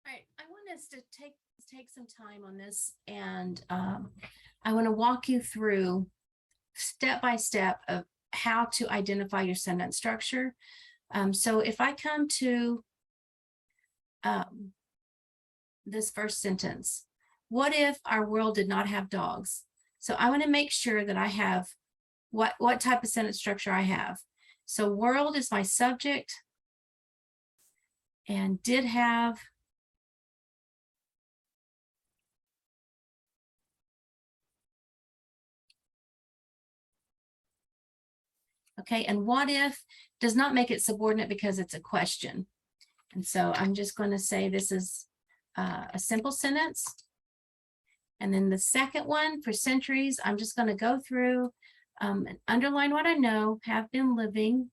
All right, I want us to take some time on this, and I want to walk you through step by step of how to identify your sentence structure. So if I come to this first sentence, what if our world did not have dogs? So I want to make sure that I have what type of sentence structure I have. So world is my subject, and did have okay, and what if does not make it subordinate because it's a question. And so I'm just going to say this is a simple sentence. And then the second one, for centuries, I'm just going to go through and underline what I know, have been living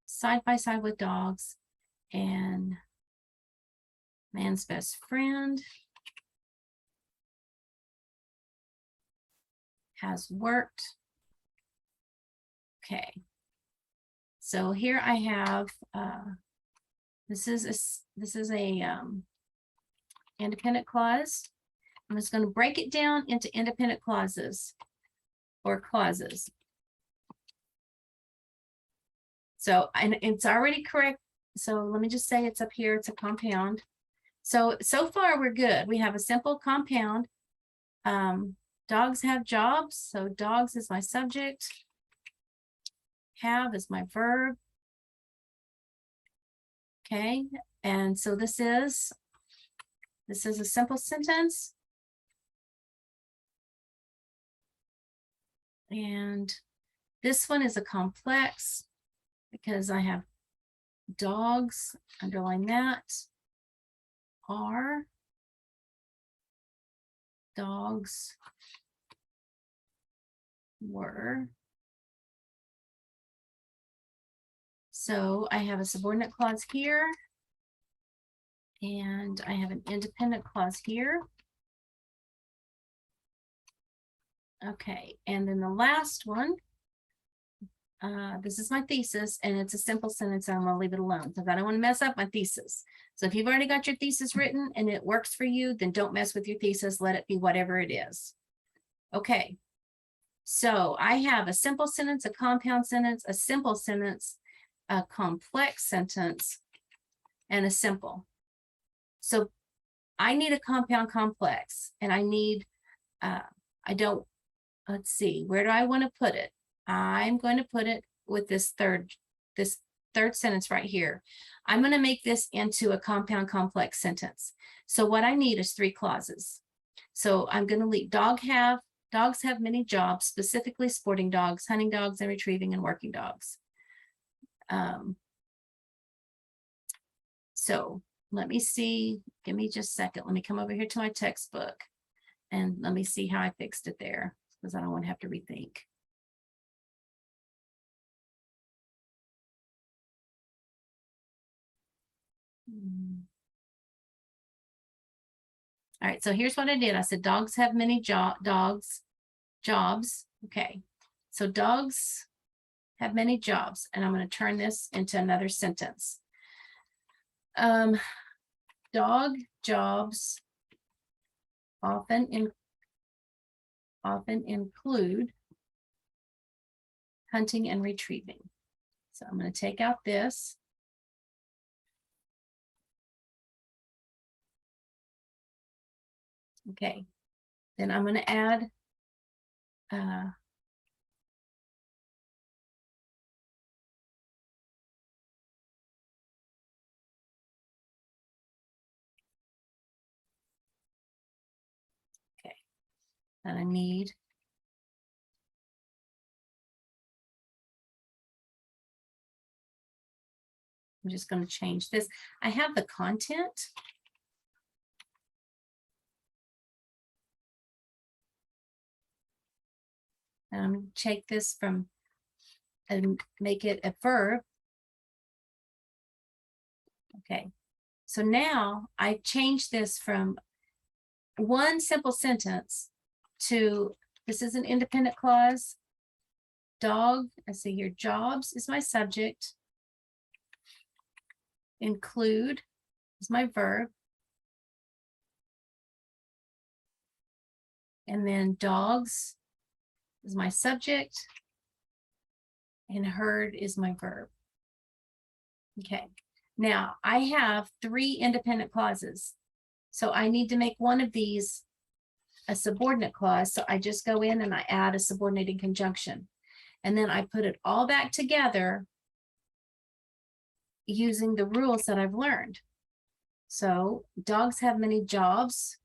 side by side with dogs, and man's best friend has worked. Okay, so here I have this is a independent clause. I'm just going to break it down into independent clauses or clauses. So, and it's already correct. So let me just say it's up here. It's a compound. So far we're good. We have a simple compound. Dogs have jobs. So dogs is my subject. Have is my verb. Okay. And so this is a simple sentence. And this one is a complex because I have dogs, underline that, are, dogs were. So I have a subordinate clause here, and I have an independent clause here. Okay, and then the last one, this is my thesis, and it's a simple sentence. I'm gonna leave it alone because I don't want to mess up my thesis. So if you've already got your thesis written and it works for you, then don't mess with your thesis. Let it be whatever it is. Okay, so I have a simple sentence, a compound sentence, a simple sentence, a complex sentence, and a simple. So I need a compound complex, and I need, let's see, where do I want to put it? I'm going to put it with this third sentence right here. I'm going to make this into a compound complex sentence. So what I need is 3 clauses. So I'm going to leave dogs have many jobs, specifically sporting dogs, hunting dogs, and retrieving and working dogs. So let me see, give me just a second. Let me come over here to my textbook and let me see how I fixed it there, because I don't want to have to rethink. All right, so here's what I did. I said dogs have many jobs. Okay, so dogs have many jobs, and I'm going to turn this into another sentence. Dog jobs often include hunting and retrieving. So I'm going to take out this. Okay, then I'm going to add okay, and I need I'm just going to change this. I have the content. And I'm going to take this from and make it a verb. Okay, so now I changed this from one simple sentence to, this is an independent clause. Dog, I see here, jobs is my subject. Include is my verb. And then dogs is my subject. And herd is my verb. Okay. Now I have 3 independent clauses. So I need to make one of these a subordinate clause. So I just go in and I add a subordinating conjunction. And then I put it all back together using the rules that I've learned. So dogs have many jobs.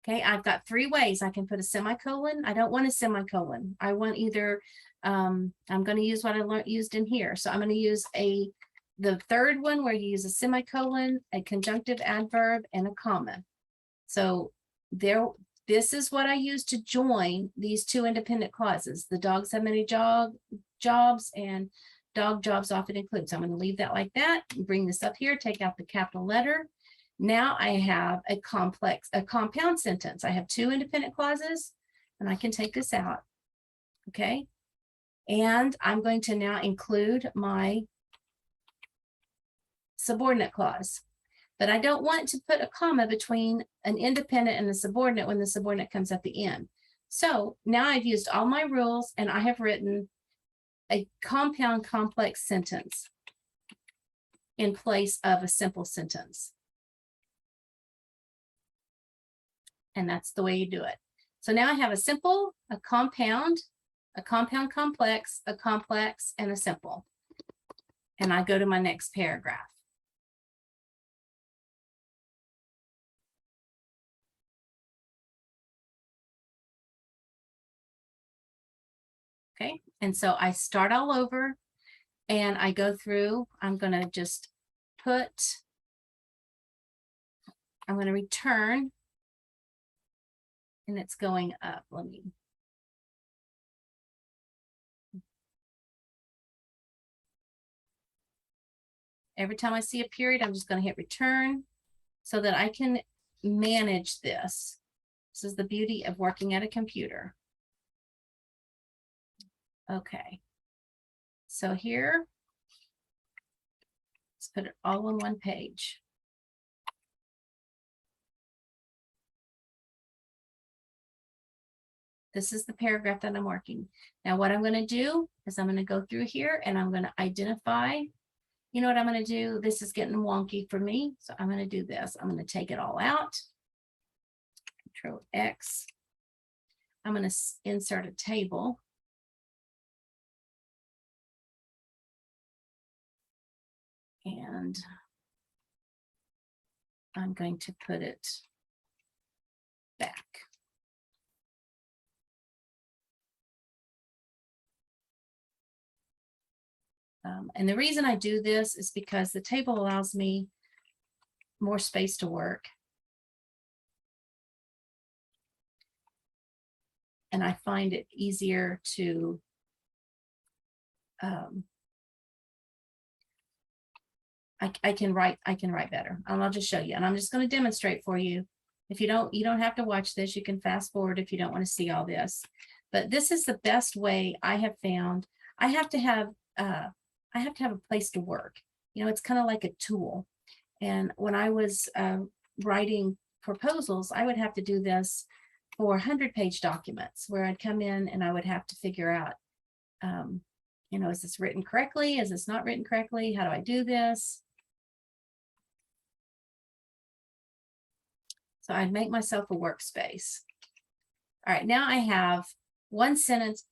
Okay, I've got 3 ways. I can put a semicolon. I don't want a semicolon. I want either, I'm going to use what I used in here. So I'm going to use the third one where you use a semicolon, a conjunctive adverb, and a comma. So this is what I use to join these 2 independent clauses. The dogs have many jobs, and dog jobs often include. So I'm going to leave that like that, bring this up here, take out the capital letter. Now I have a compound sentence. I have 2 independent clauses, and I can take this out. Okay. And I'm going to now include my subordinate clause. But I don't want to put a comma between an independent and a subordinate when the subordinate comes at the end. So now I've used all my rules and I have written a compound complex sentence in place of a simple sentence. And that's the way you do it. So now I have a simple, a compound complex, a complex, and a simple. And I go to my next paragraph. Okay, and so I start all over and I go through. I'm going to just I'm going to return, and it's going up. Every time I see a period, I'm just going to hit return so that I can manage this. This is the beauty of working at a computer. Okay, so here, let's put it all on one page. This is the paragraph that I'm working. Now what I'm going to do is I'm going to go through here and I'm going to identify. You know what I'm going to do? This is getting wonky for me. So I'm going to do this. I'm going to take it all out. Control X. I'm going to insert a table. And I'm going to put it back. And the reason I do this is because the table allows me more space to work. And I find it easier to I can write better. And I'll just show you. And I'm just going to demonstrate for you. If you don't have to watch this. You can fast forward if you don't want to see all this. But this is the best way I have found. I have to have a place to work. You know, it's kind of like a tool. And when I was writing proposals, I would have to do this for 100-page documents where I'd come in and I would have to figure out, you know, is this written correctly? Is this not written correctly? How do I do this? So I'd make myself a workspace. All right, now I have one sentence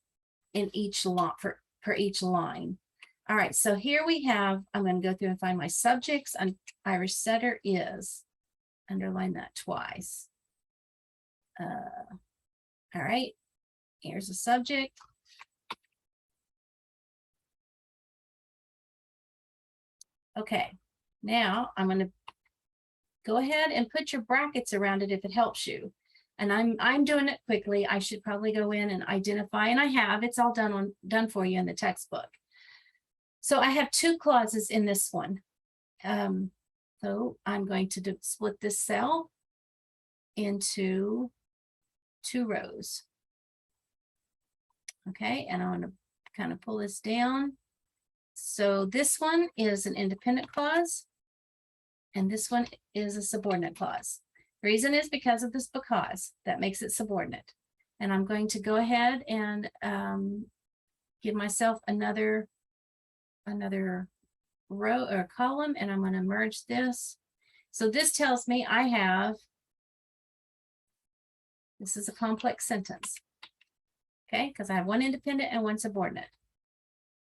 in each lot for each line. All right, so here we have, I'm going to go through and find my subjects. Irish setter is, underline that twice. All right, here's the subject. Okay, now I'm going to go ahead and put your brackets around it if it helps you. And I'm doing it quickly. I should probably go in and identify, and I have. It's all done for you in the textbook. So I have 2 clauses in this one. So I'm going to split this cell into 2 rows. Okay, and I'm going to kind of pull this down. So this one is an independent clause. And this one is a subordinate clause. The reason is because of this because. That makes it subordinate. And I'm going to go ahead and give myself another row or column, and I'm going to merge this. So this tells me I have, this is a complex sentence. Okay, because I have one independent and one subordinate.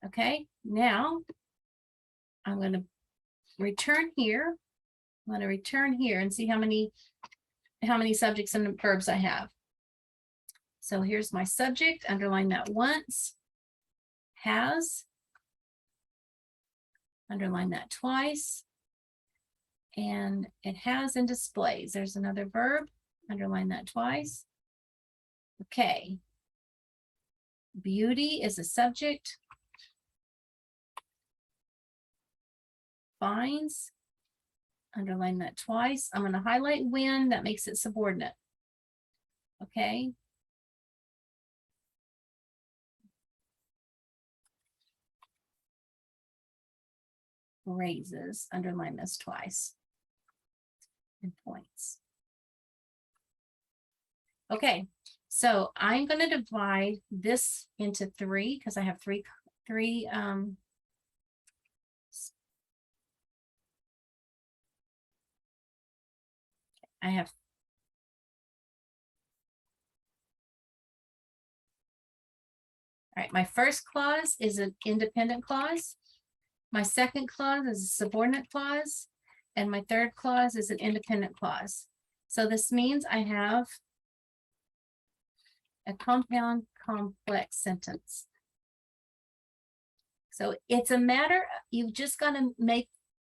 Okay, now I'm going to return here. I'm going to return here and see how many subjects and verbs I have. So here's my subject, underline that once, has, underline that twice, and it has and displays. There's another verb, underline that twice. Okay. Beauty is a subject. Finds, underline that twice. I'm going to highlight when, that makes it subordinate. Okay. Raises, underline this twice. And points. Okay, so I'm going to divide this into three because I have three I have all right, my first clause is an independent clause. My second clause is a subordinate clause. And my third clause is an independent clause. So this means I have a compound complex sentence. So it's a matter, you've just got to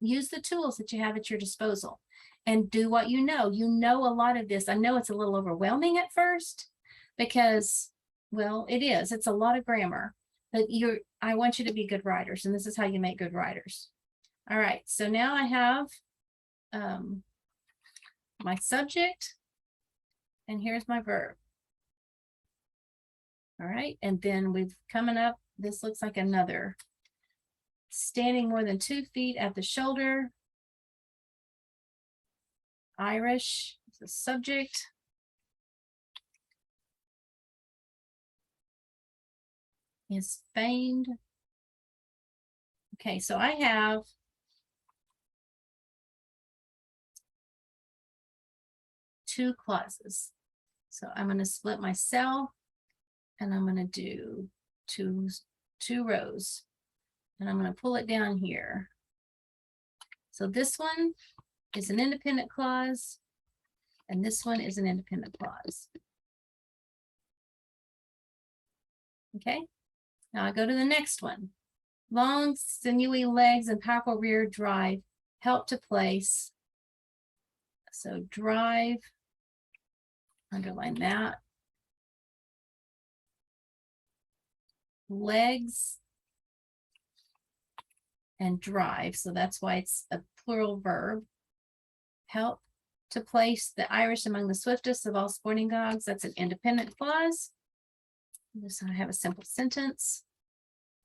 use the tools that you have at your disposal and do what you know. You know a lot of this. I know it's a little overwhelming at first because, well, it is. It's a lot of grammar, but I want you to be good writers, and this is how you make good writers. All right, so now I have my subject, and here's my verb. All right, and then we've coming up, this looks like another. Standing more than 2 feet at the shoulder. Irish is the subject. Is famed. Okay, so I have two clauses. So I'm going to split my cell and I'm going to do two rows. And I'm going to pull it down here. So this one is an independent clause, and this one is an independent clause. Okay, now I go to the next one. Long, sinewy legs and powerful rear drive help to place. So drive, underline that. Legs and drive, so that's why it's a plural verb. Help to place the Irish among the swiftest of all sporting dogs. That's an independent clause. This I have a simple sentence.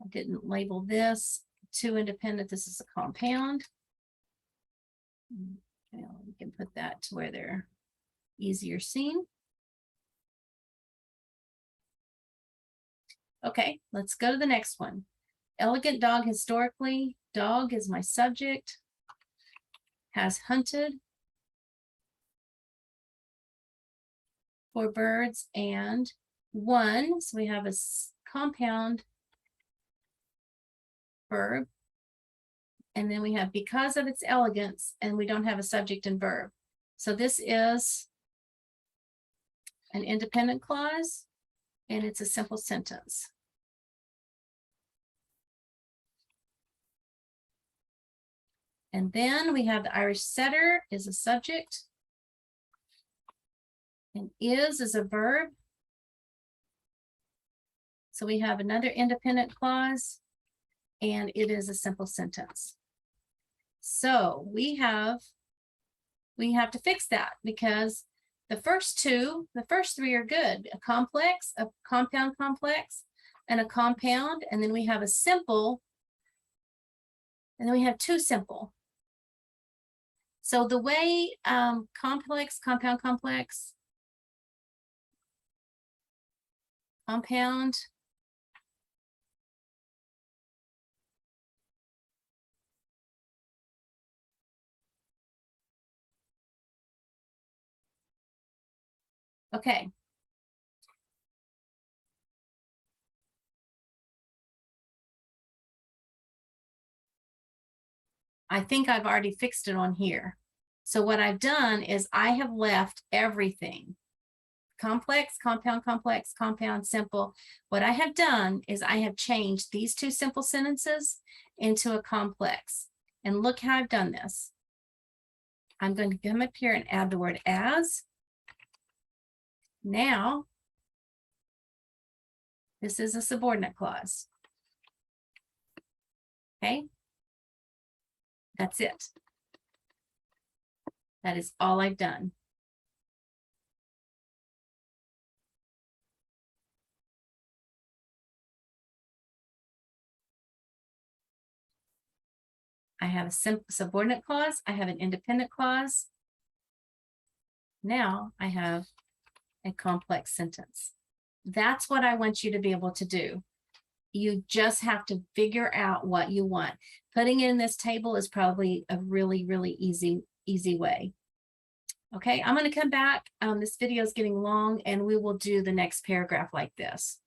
I didn't label this. Two independent, this is a compound. Okay, we can put that to where they're easier seen. Okay, let's go to the next one. Elegant dog historically. Dog is my subject. Has hunted for birds and won. So we have a compound verb. And then we have because of its elegance, and we don't have a subject and verb. So this is an independent clause, and it's a simple sentence. And then we have the Irish setter is a subject. And is a verb. So we have another independent clause, and it is a simple sentence. So we have to fix that because the first three are good. A complex, a compound complex, and a compound, and then we have a simple, and then we have two simple. So the way complex, compound, complex, compound, okay. I think I've already fixed it on here. So what I've done is I have left everything. Complex, compound, simple. What I have done is I have changed these two simple sentences into a complex. And look how I've done this. I'm going to come up here and add the word as. Now, this is a subordinate clause. Okay. That's it. That is all I've done. I have a simple subordinate clause. I have an independent clause. Now I have a complex sentence. That's what I want you to be able to do. You just have to figure out what you want. Putting it in this table is probably a really, really easy way. Okay, I'm going to come back. This video is getting long and we will do the next paragraph like this.